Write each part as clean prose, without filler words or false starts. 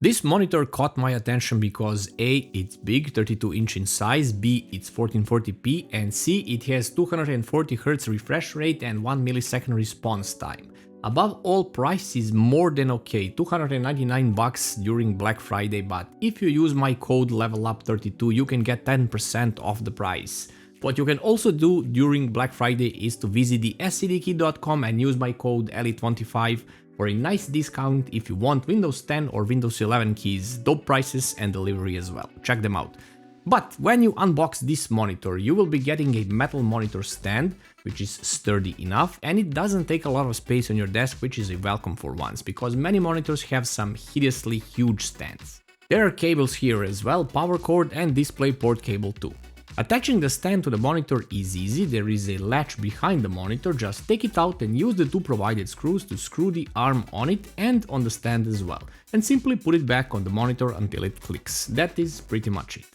This monitor caught my attention because A, it's big, 32-inch in size, B, it's 1440p, and C, it has 240Hz refresh rate and 1 millisecond response time. Above all, price is more than okay, $299 during Black Friday, but if you use my code LevelUp32 you can get 10% off the price. What you can also do during Black Friday is to visit the scdkey.com and use my code LE25 for a nice discount if you want Windows 10 or Windows 11 keys, dope prices and delivery as well. Check them out. But when you unbox this monitor, you will be getting a metal monitor stand, which is sturdy enough, and it doesn't take a lot of space on your desk, which is a welcome for once, because many monitors have some hideously huge stands. There are cables here as well, power cord and DisplayPort cable too. Attaching the stand to the monitor is easy, there is a latch behind the monitor, just take it out and use the two provided screws to screw the arm on it and on the stand as well, and simply put it back on the monitor until it clicks. That is pretty much it.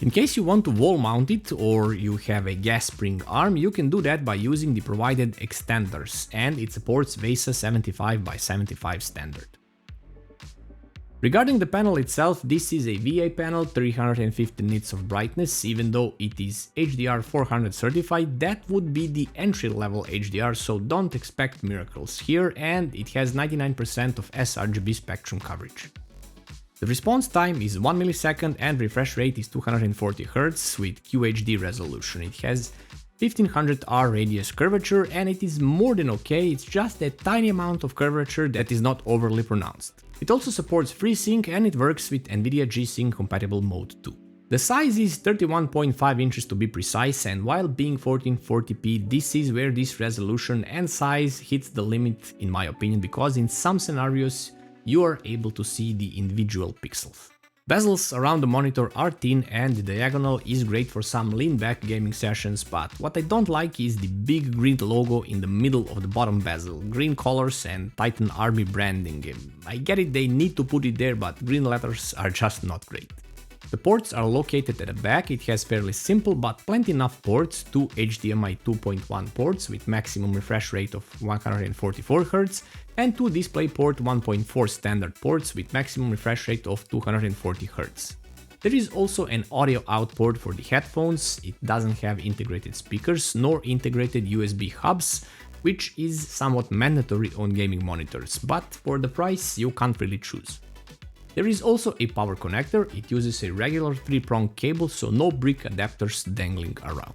In case you want to wall mount it or you have a gas spring arm, you can do that by using the provided extenders, and it supports VESA 75x75 standard. Regarding the panel itself, this is a VA panel, 350 nits of brightness. Even though it is HDR 400 certified, that would be the entry level HDR, so don't expect miracles here, and it has 99% of sRGB spectrum coverage. The response time is 1 millisecond and refresh rate is 240Hz with QHD resolution. It has 1500R radius curvature and it is more than okay, it's just a tiny amount of curvature that is not overly pronounced. It also supports FreeSync and it works with NVIDIA G-Sync compatible mode too. The size is 31.5 inches to be precise, and while being 1440p, this is where this resolution and size hits the limit in my opinion, because in some scenarios you are able to see the individual pixels. Bezels around the monitor are thin and the diagonal is great for some lean-back gaming sessions, but what I don't like is the big green logo in the middle of the bottom bezel, green colors and Titan Army branding. I get it, they need to put it there, but green letters are just not great. The ports are located at the back, it has fairly simple but plenty enough ports, two HDMI 2.1 ports with maximum refresh rate of 144Hz and two DisplayPort 1.4 standard ports with maximum refresh rate of 240Hz. There is also an audio out port for the headphones, it doesn't have integrated speakers nor integrated USB hubs, which is somewhat mandatory on gaming monitors, but for the price you can't really choose. There is also a power connector, it uses a regular 3-prong cable, so no brick adapters dangling around.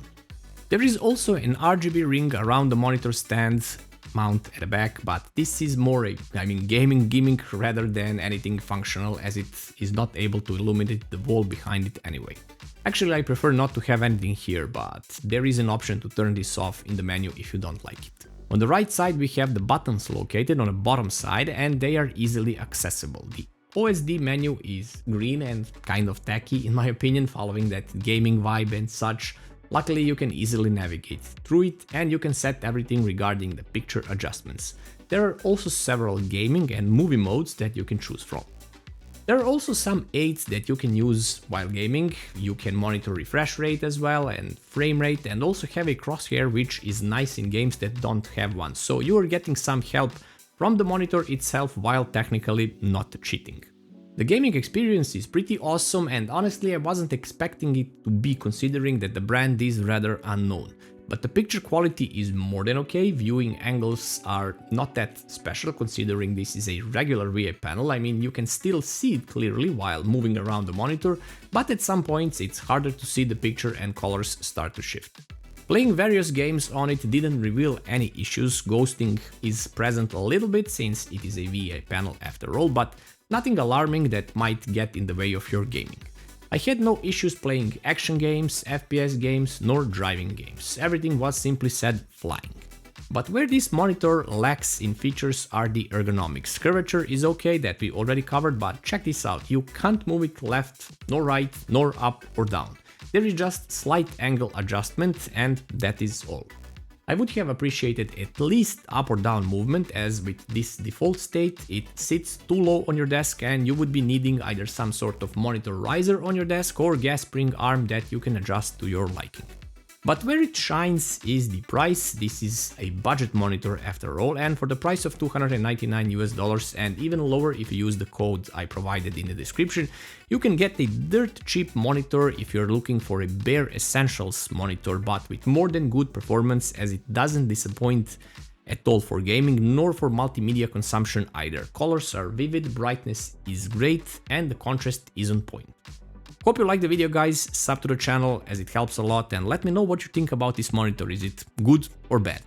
There is also an RGB ring around the monitor stand mount at the back, but this is more a gaming gimmick rather than anything functional, as it is not able to illuminate the wall behind it anyway. Actually, I prefer not to have anything here, but there is an option to turn this off in the menu if you don't like it. On the right side we have the buttons located on the bottom side and they are easily accessible. The OSD menu is green and kind of tacky in my opinion, following that gaming vibe and such. Luckily you can easily navigate through it and you can set everything regarding the picture adjustments. There are also several gaming and movie modes that you can choose from. There are also some aids that you can use while gaming. You can monitor refresh rate as well and frame rate, and also have a crosshair, which is nice in games that don't have one, so you are getting some help from the monitor itself while technically not cheating. The gaming experience is pretty awesome, and honestly I wasn't expecting it to be, considering that the brand is rather unknown. But the picture quality is more than okay, viewing angles are not that special considering this is a regular VA panel. I mean, you can still see it clearly while moving around the monitor, but at some points it's harder to see the picture and colors start to shift. Playing various games on it didn't reveal any issues. Ghosting is present a little bit since it is a VA panel after all, but nothing alarming that might get in the way of your gaming. I had no issues playing action games, FPS games, nor driving games. Everything was simply said flying. But where this monitor lacks in features are the ergonomics. Curvature is okay, that we already covered, but check this out, you can't move it left, nor right, nor up or down. There is just slight angle adjustment and that is all. I would have appreciated at least up or down movement, as with this default state it sits too low on your desk and you would be needing either some sort of monitor riser on your desk or gas spring arm that you can adjust to your liking. But where it shines is the price. This is a budget monitor after all, and for the price of $299 and even lower if you use the code I provided in the description, you can get a dirt cheap monitor if you're looking for a bare essentials monitor, but with more than good performance, as it doesn't disappoint at all for gaming nor for multimedia consumption either. Colors are vivid, brightness is great, and the contrast is on point. Hope you liked the video, guys. Sub to the channel as it helps a lot, and let me know what you think about this monitor. Is it good or bad?